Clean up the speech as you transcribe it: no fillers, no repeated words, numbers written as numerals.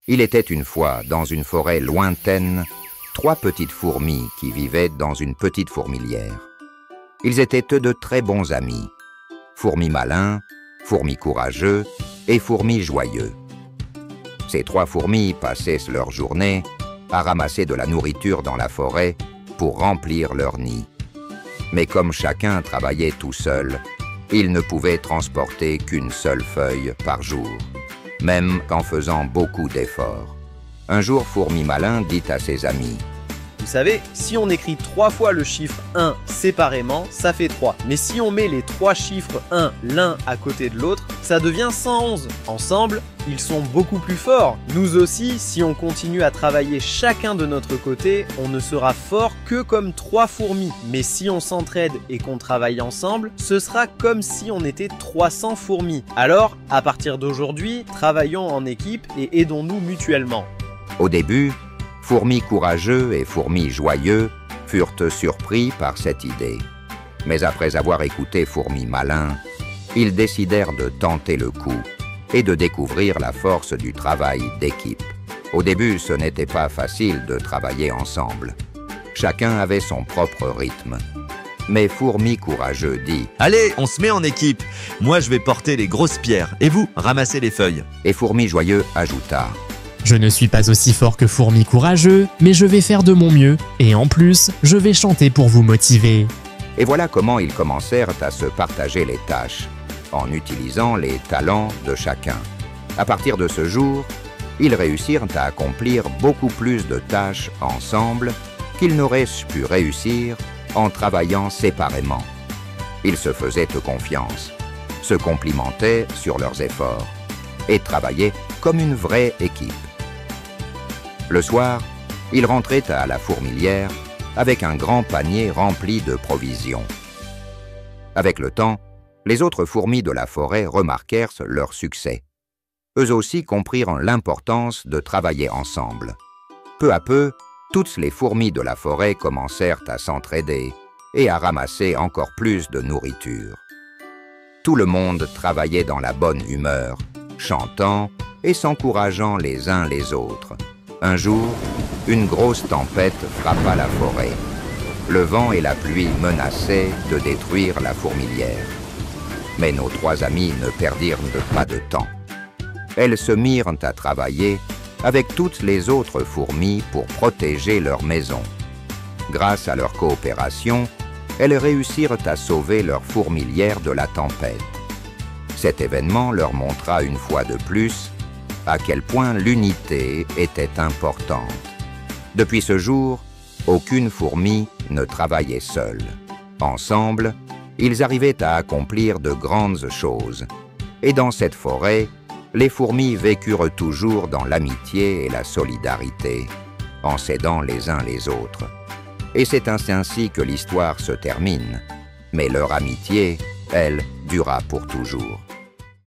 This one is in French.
Il était une fois, dans une forêt lointaine, 3 petites fourmis qui vivaient dans une petite fourmilière. Ils étaient eux de très bons amis. Fourmis malins, fourmis courageux et fourmis joyeux. Ces 3 fourmis passaient leur journée à ramasser de la nourriture dans la forêt pour remplir leur nid. Mais comme chacun travaillait tout seul, ils ne pouvaient transporter qu'une seule feuille par jour, même qu'en faisant beaucoup d'efforts. Un jour, Fourmi Malin dit à ses amis: Vous savez, si on écrit 3 fois le chiffre 1 séparément, ça fait 3. Mais si on met les 3 chiffres 1 l'un à côté de l'autre, ça devient 111. Ensemble, ils sont beaucoup plus forts. Nous aussi, si on continue à travailler chacun de notre côté, on ne sera fort que comme 3 fourmis. Mais si on s'entraide et qu'on travaille ensemble, ce sera comme si on était 300 fourmis. Alors, à partir d'aujourd'hui, travaillons en équipe et aidons-nous mutuellement. Au début, Fourmis courageux et Fourmis joyeux furent surpris par cette idée. Mais après avoir écouté Fourmis Malin, ils décidèrent de tenter le coup et de découvrir la force du travail d'équipe. Au début, ce n'était pas facile de travailler ensemble. Chacun avait son propre rythme. Mais Fourmis courageux dit: Allez, on se met en équipe. Moi, je vais porter les grosses pierres et vous, ramassez les feuilles. Et Fourmis joyeux ajouta: Je ne suis pas aussi fort que Fourmis courageux, mais je vais faire de mon mieux. Et en plus, je vais chanter pour vous motiver. Et voilà comment ils commencèrent à se partager les tâches, en utilisant les talents de chacun. À partir de ce jour, ils réussirent à accomplir beaucoup plus de tâches ensemble qu'ils n'auraient pu réussir en travaillant séparément. Ils se faisaient confiance, se complimentaient sur leurs efforts et travaillaient comme une vraie équipe. Le soir, ils rentraient à la fourmilière avec un grand panier rempli de provisions. Avec le temps, les autres fourmis de la forêt remarquèrent leur succès. Eux aussi comprirent l'importance de travailler ensemble. Peu à peu, toutes les fourmis de la forêt commencèrent à s'entraider et à ramasser encore plus de nourriture. Tout le monde travaillait dans la bonne humeur, chantant et s'encourageant les uns les autres. Un jour, une grosse tempête frappa la forêt. Le vent et la pluie menaçaient de détruire la fourmilière. Mais nos 3 amis ne perdirent pas de temps. Elles se mirent à travailler avec toutes les autres fourmis pour protéger leur maison. Grâce à leur coopération, elles réussirent à sauver leur fourmilière de la tempête. Cet événement leur montra une fois de plus à quel point l'unité était importante. Depuis ce jour, aucune fourmi ne travaillait seule. Ensemble, ils arrivaient à accomplir de grandes choses. Et dans cette forêt, les fourmis vécurent toujours dans l'amitié et la solidarité, en s'aidant les uns les autres. Et c'est ainsi que l'histoire se termine. Mais leur amitié, elle, dura pour toujours.